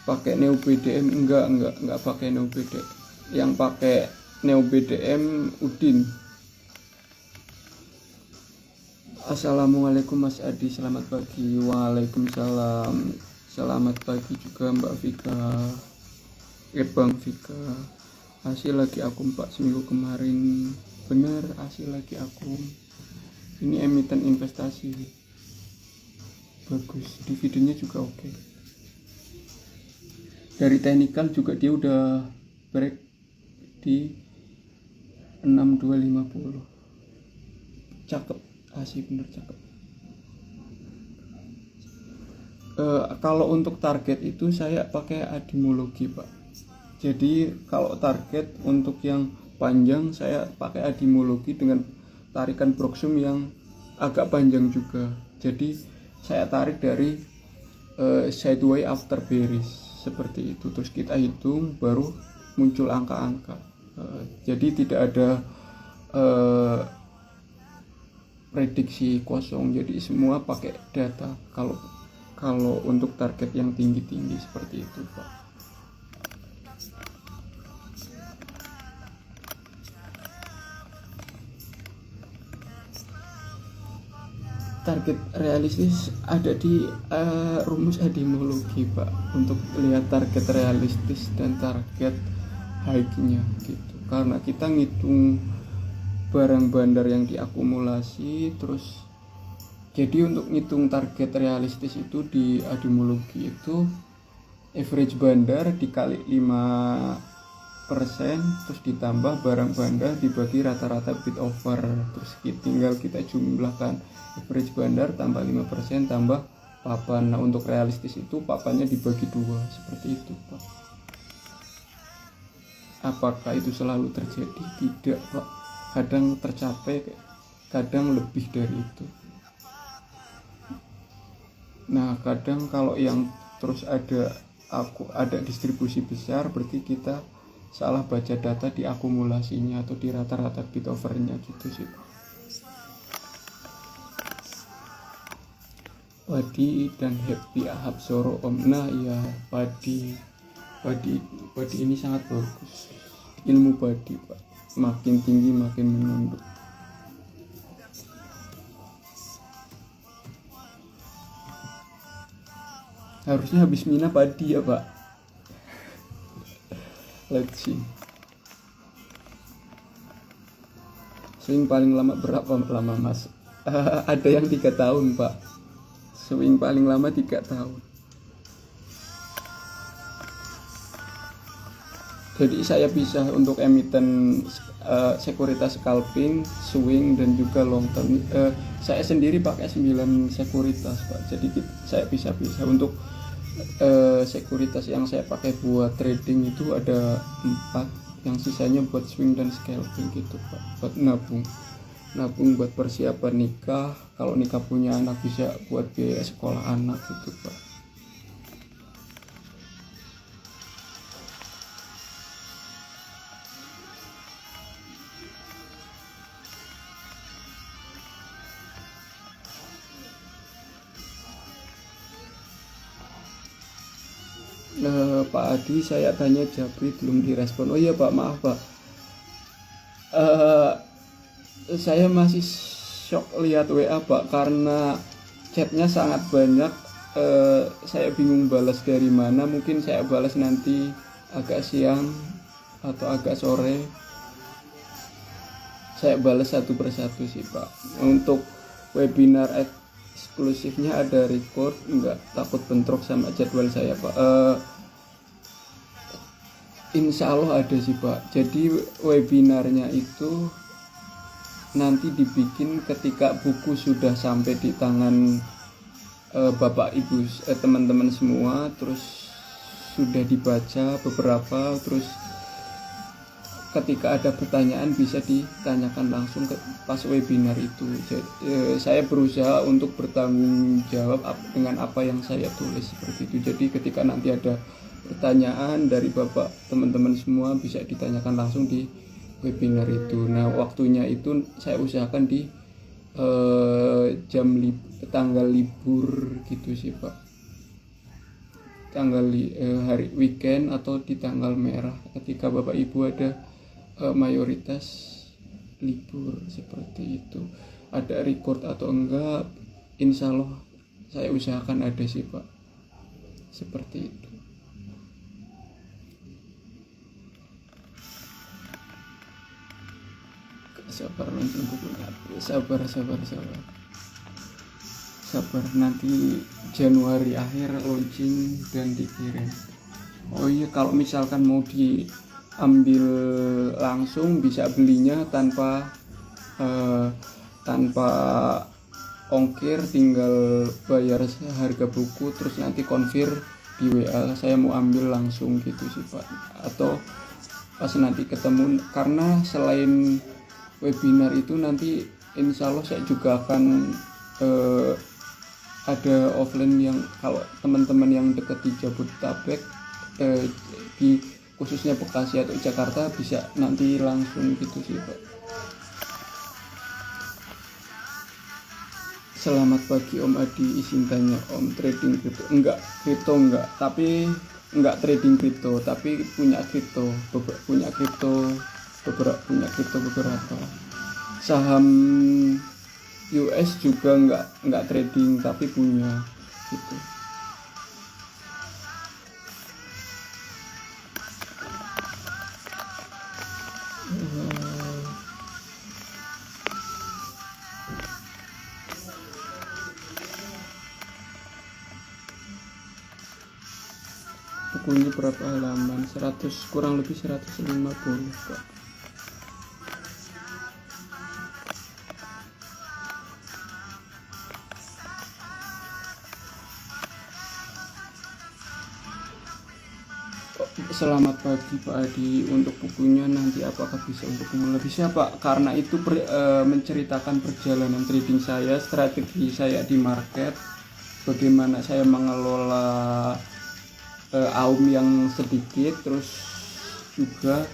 pakai Neo BDM? Enggak pakai Neo BDM. Yang pakai Neo BDM Udin. Assalamualaikum Mas Adi, selamat pagi. Waalaikumsalam. Selamat pagi juga Mbak Vika. Bang Vika. Hasil lagi aku 4 seminggu kemarin. Bener, hasil lagi aku. Ini emiten investasi. Bagus, dividennya juga oke. Dari teknikal juga dia udah break di 6250. Cakep, asli bener cakep. Kalau untuk target itu saya pakai adimologi Pak. Jadi kalau target untuk yang panjang saya pakai adimologi dengan tarikan broksum yang agak panjang juga. Jadi saya tarik dari sideway after bearish seperti itu, terus kita hitung baru muncul angka-angka. Jadi tidak ada prediksi kosong, jadi semua pakai data kalau untuk target yang tinggi-tinggi seperti itu Pak. Target realistis ada di rumus adimologi Pak, untuk lihat target realistis dan target high-nya gitu. Karena kita ngitung barang bandar yang diakumulasi, terus jadi untuk ngitung target realistis itu di adimologi itu average bandar dikali 5%, terus ditambah barang bandar dibagi rata-rata bid over, terus tinggal kita jumlahkan average bandar tambah 5% tambah papan. Nah untuk realistis itu papannya dibagi 2 seperti itu Pak. Apakah itu selalu terjadi? Tidak Pak, kadang tercapai, kadang lebih dari itu. Nah kadang kalau yang terus ada distribusi besar, berarti kita salah baca data di akumulasinya atau di rata-rata bid overnya gitu sih. Padi dan Happy Ahab Soro Om. Nah ya, padi ini sangat bagus. Ilmu padi Pak, makin tinggi makin menunduk. Harusnya habis mina padi ya Pak. Let's see. Swing paling lama berapa lama Mas? Ada yang 3 tahun Pak. Swing paling lama 3 tahun. Jadi saya bisa untuk emiten sekuritas scalping, swing dan juga long term. Saya sendiri pakai 9 sekuritas Pak. Jadi saya bisa untuk sekuritas yang saya pakai buat trading itu ada 4, yang sisanya buat swing dan scalping gitu Pak. Buat nabung buat persiapan nikah, kalau nikah punya anak bisa buat biaya sekolah anak gitu Pak. Pak Adi, saya tanya Japri belum direspon. Oh iya Pak, maaf Pak. Saya masih shock lihat WA Pak, karena chatnya sangat banyak. Saya bingung balas dari mana. Mungkin saya balas nanti agak siang atau agak sore. Saya balas satu persatu sih Pak. Untuk webinar eksklusifnya ada record, nggak takut bentrok sama jadwal saya Pak. Insya Allah ada sih Pak. Jadi webinarnya itu nanti dibikin ketika buku sudah sampai di tangan Bapak Ibu teman-teman semua, terus sudah dibaca beberapa, terus ketika ada pertanyaan bisa ditanyakan langsung pas webinar itu. Jadi, saya berusaha untuk bertanggung jawab dengan apa yang saya tulis seperti itu. Jadi ketika nanti ada pertanyaan dari Bapak teman-teman semua bisa ditanyakan langsung di webinar itu. Nah waktunya itu saya usahakan di tanggal libur gitu sih Pak. hari weekend atau di tanggal merah ketika Bapak Ibu ada mayoritas libur seperti itu. Ada record atau enggak, insya Allah saya usahakan ada sih Pak, seperti itu. Sabar launching bukunya, sabar nanti Januari akhir launching dan dikirim. Oh iya, kalau misalkan mau diambil langsung bisa belinya tanpa ongkir, tinggal bayar harga buku terus nanti konfir di WA saya mau ambil langsung gitu sih Pak, atau pas nanti ketemu, karena selain webinar itu nanti insya Allah saya juga akan ada offline yang kalau teman-teman yang dekat di Jabodetabek, di khususnya Bekasi atau Jakarta bisa nanti langsung gitu sih Pak. Selamat pagi Om Adi, izin tanya Om, trading kripto? Enggak trading kripto, tapi punya kripto beberapa. Saham US juga enggak trading tapi punya gitu. Bukunya berapa halaman? 100, kurang lebih 150 Pak. Selamat pagi Pak Adi, untuk bukunya nanti apakah bisa untuk pemula? Bisa Pak, karena itu menceritakan perjalanan trading saya, strategi saya di market, bagaimana saya mengelola AUM yang sedikit, terus juga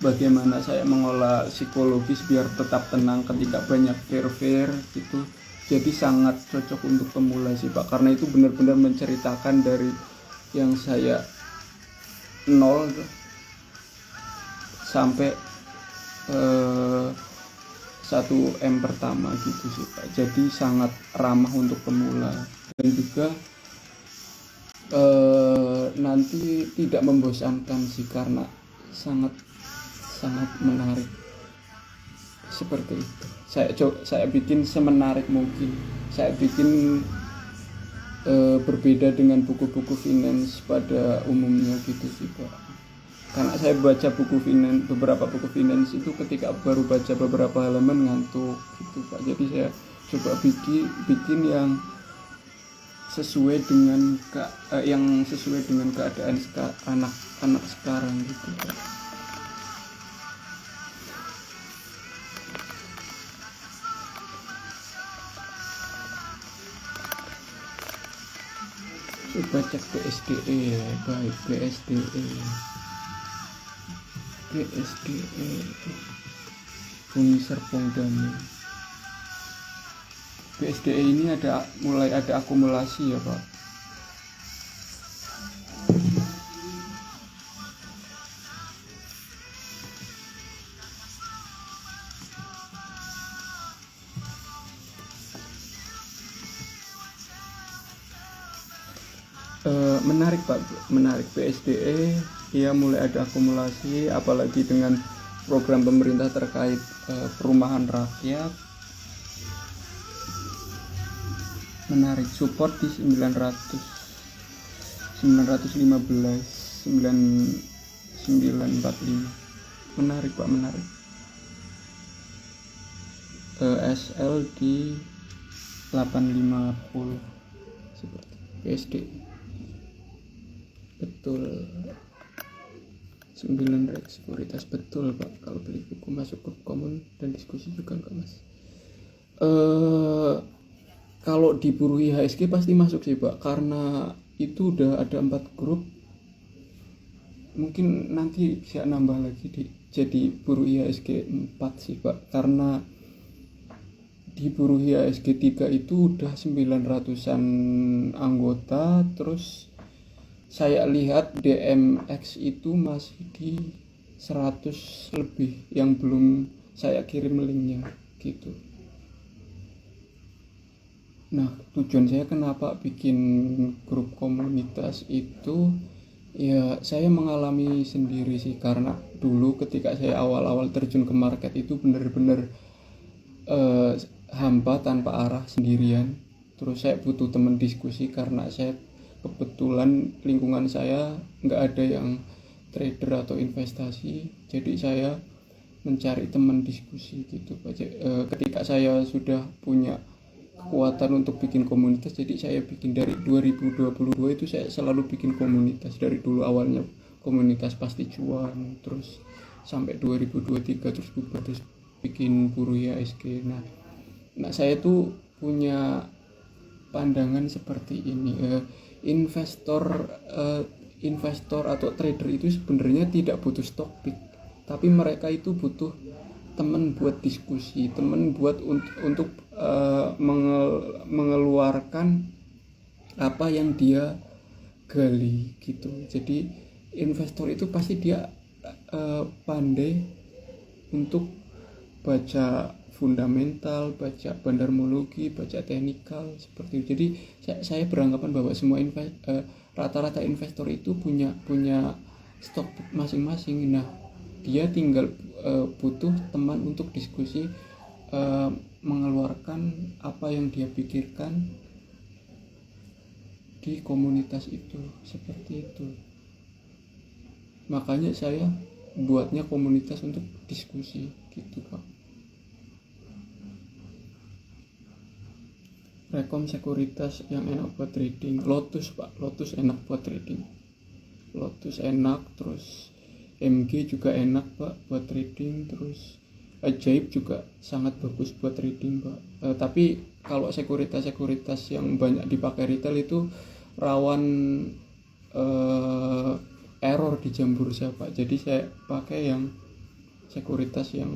bagaimana saya mengolah psikologis biar tetap tenang ketika banyak fear gitu. Jadi sangat cocok untuk pemula sih Pak, karena itu benar-benar menceritakan dari yang saya 0 sampai 1M pertama gitu sih Pak. Jadi sangat ramah untuk pemula dan juga nanti tidak membosankan sih, karena sangat menarik seperti itu. Saya bikin semenarik mungkin. Saya bikin berbeda dengan buku-buku finance pada umumnya gitu sih Pak. Karena saya baca beberapa buku finance itu ketika baru baca beberapa halaman ngantuk gitu Pak. Jadi saya coba bikin yang sesuai dengan keadaan anak-anak sekarang gitu Pak. Coba cek BSDE, baik BSDE Bumi Serpong Dami. BSDE ini mulai ada akumulasi ya Pak. Menarik Pak, menarik. BSDE ya mulai ada akumulasi, apalagi dengan program pemerintah terkait perumahan rakyat. Menarik, support di 945. Menarik Pak, menarik. SL di 850 seperti BSDE. Betul, 9 sekuritas betul Pak. Kalau beli buku masuk grup komun dan diskusi juga enggak Mas? Kalau di Buruh IHSG pasti masuk sih Pak, karena itu udah ada 4 grup. Mungkin nanti bisa nambah lagi jadi Buruh IHSG 4 sih Pak, karena di Buruh IHSG 3 itu udah 900-an anggota, terus saya lihat DMX itu masih di 100 lebih yang belum saya kirim linknya gitu. Nah, tujuan saya kenapa bikin grup komunitas itu, ya saya mengalami sendiri sih, karena dulu ketika saya awal-awal terjun ke market itu bener-bener eh, hampa tanpa arah sendirian. Terus saya butuh teman diskusi karena saya kebetulan lingkungan saya nggak ada yang trader atau investasi, jadi saya mencari teman diskusi gitu. Ketika saya sudah punya kekuatan untuk bikin komunitas, jadi saya bikin dari 2022 itu saya selalu bikin komunitas dari dulu. Awalnya komunitas pasti cuan, terus sampai 2023 terus bubar, terus bikin Buruh IHSG. Nah saya tuh punya pandangan seperti ini, investor atau trader itu sebenarnya tidak butuh stock pick, tapi mereka itu butuh teman buat diskusi, teman buat untuk mengeluarkan apa yang dia gali gitu. Jadi investor itu pasti dia pandai untuk baca fundamental, baca bandarmologi, baca teknikal seperti itu. Jadi saya beranggapan bahwa semua rata-rata investor itu punya stok masing-masing. Nah, dia tinggal butuh teman untuk diskusi, mengeluarkan apa yang dia pikirkan di komunitas itu, seperti itu. Makanya saya buatnya komunitas untuk diskusi gitu Pak. Rekom sekuritas yang enak buat trading, Lotus Pak. Lotus enak buat trading, Lotus enak, terus MG juga enak Pak buat trading, terus Ajaib juga sangat bagus buat trading Pak. Tapi kalau sekuritas yang banyak dipakai retail itu rawan error di jam bursa Pak. Jadi saya pakai yang sekuritas yang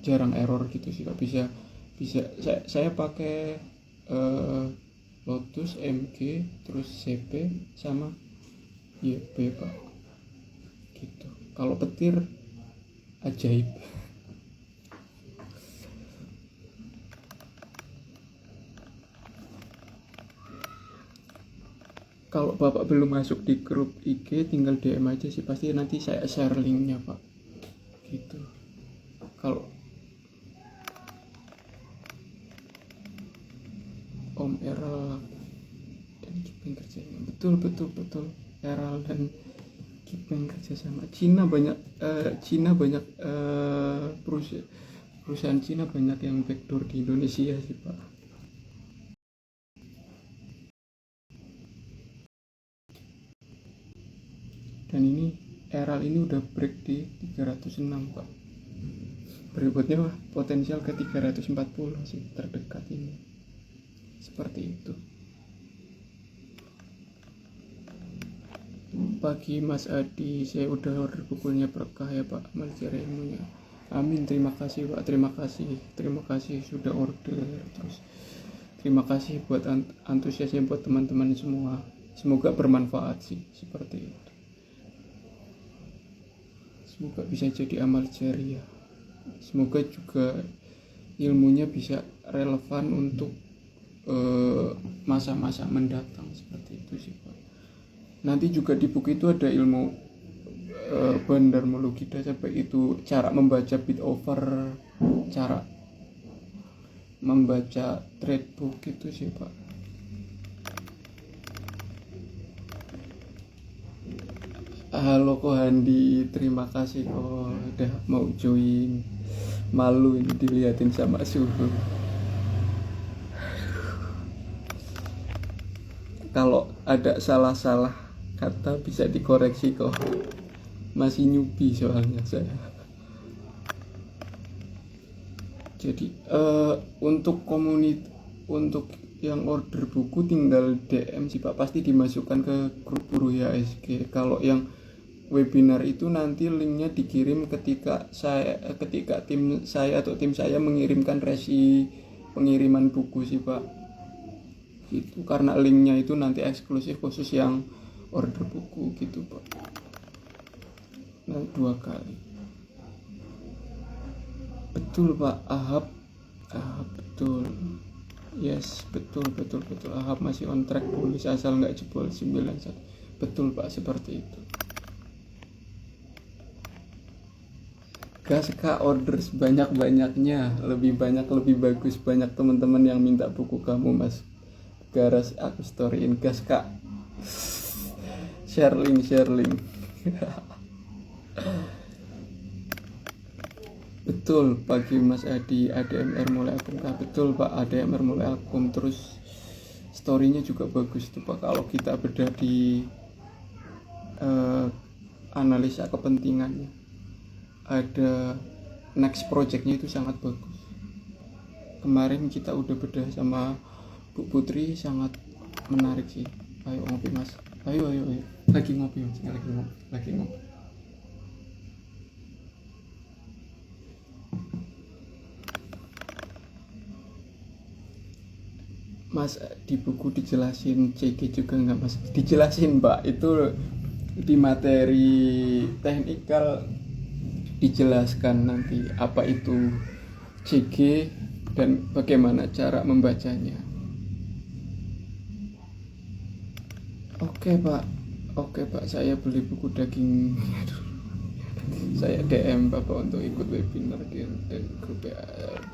jarang error gitu sih Pak. Bisa saya pakai Lotus, MG, terus CP sama YB Pak gitu. Kalau petir Ajaib. Kalau Bapak belum masuk di grup IG, tinggal DM aja sih, pasti nanti saya share linknya Pak gitu. Kalau Om Eral dan Kipeng kerjanya betul Eral dan Kipeng kerja sama. Cina banyak perusahaan Cina banyak yang backdoor di Indonesia sih Pak. Dan ini Eral ini udah break di 306 Pak. Berikutnya potensial ke 340 sih terdekat ini. Seperti itu. Pagi Mas Adi, saya udah order bukunya berkah ya Pak, amal ilmunya. Amin, terima kasih Pak, terima kasih sudah order. Terus terima kasih buat antusiasnya buat teman-teman semua. Semoga bermanfaat sih, seperti itu. Semoga bisa jadi amal jariah. Semoga juga ilmunya bisa relevan untuk masa-masa mendatang, seperti itu sih Pak. Nanti juga di buku itu ada ilmu bandarmologi dasar, baik itu cara membaca bid over, cara membaca trade book gitu sih Pak. Halo Kohandi, terima kasih udah mau join. Malu ini dilihatin sama suhu. Kalau ada salah-salah kata bisa dikoreksi kok. Masih newbie soalnya saya. Jadi untuk yang order buku tinggal DM sih Pak, pasti dimasukkan ke grup Buruh IHSG. Kalau yang webinar itu nanti linknya dikirim ketika tim saya mengirimkan resi pengiriman buku sih Pak. gitu, karena linknya itu nanti eksklusif khusus yang order buku gitu Pak. Nah, 2 kali. Betul Pak, Ahab betul. Yes, betul. Ahab masih on track tulis asal nggak jebol 91. Betul Pak, seperti itu. Gas Kak, order sebanyak-banyaknya, lebih banyak lebih bagus. Banyak teman-teman yang minta buku kamu Mas Garas, aku storyin. Gas Kak, share link Betul pagi Mas Adi, ADMR mulai akum Kak. Betul Pak, ADMR mulai akum. Terus storynya juga bagus tuh Pak, kalau kita bedah di analisa kepentingannya. Ada next projectnya itu sangat bagus. Kemarin kita udah bedah sama Bu Putri, sangat menarik sih. Ayo ngopi Mas, ayo lagi ngopi Mas, lagi ngopi. Mas, di buku dijelasin CG juga nggak Mas? Dijelasin Pak, itu di materi teknikal dijelaskan nanti apa itu CG dan bagaimana cara membacanya. Oke Pak, saya beli buku daging. Saya DM Bapak untuk ikut webinar dan grup ya.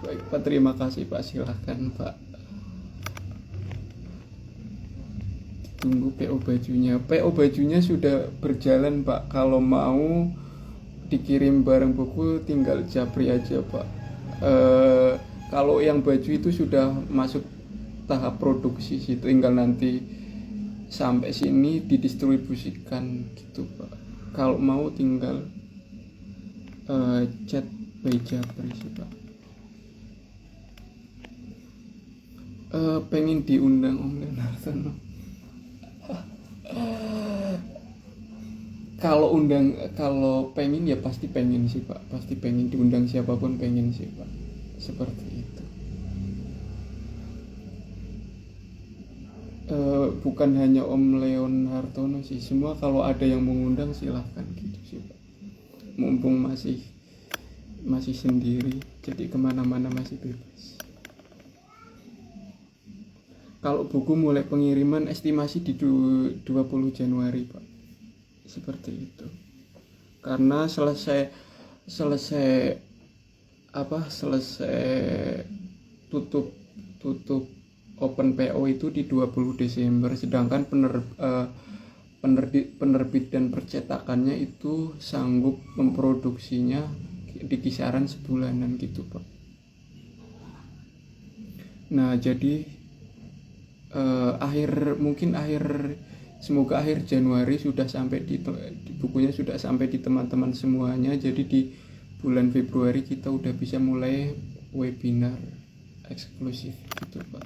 Baik Pak, terima kasih Pak, silahkan Pak. Tunggu PO bajunya sudah berjalan Pak. Kalau mau dikirim bareng buku tinggal japri aja Pak. Kalau yang baju itu sudah masuk tahap produksi sih, tinggal nanti sampai sini didistribusikan gitu Pak. Kalau mau tinggal chat by japri sih Pak. Pengen diundang Om Leonardo. Kalau pengen ya pasti pengen sih Pak, pasti pengen diundang, siapapun pengen sih Pak, seperti itu. Bukan hanya Om Leon Hartono sih, semua kalau ada yang mengundang silahkan gitu sih Pak. Mumpung masih sendiri, jadi kemana-mana masih bebas. Kalau buku mulai pengiriman estimasi di 20 Januari Pak, seperti itu. Karena selesai tutup open PO itu di 20 Desember, sedangkan penerbit dan percetakannya itu sanggup memproduksinya di kisaran sebulanan gitu Pak. Nah, jadi semoga akhir Januari sudah sampai di bukunya, sudah sampai di teman-teman semuanya. Jadi di bulan Februari kita udah bisa mulai webinar eksklusif gitu Pak.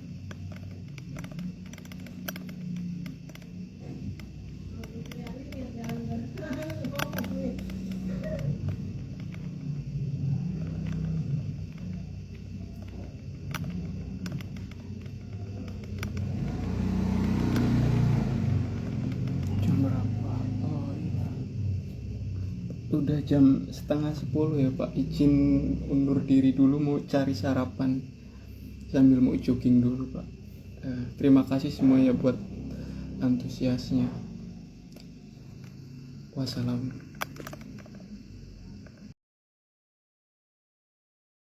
Udah jam 9:30 ya Pak, izin undur diri dulu, mau cari sarapan sambil mau jogging dulu Pak. Terima kasih semuanya buat antusiasnya. Wassalam.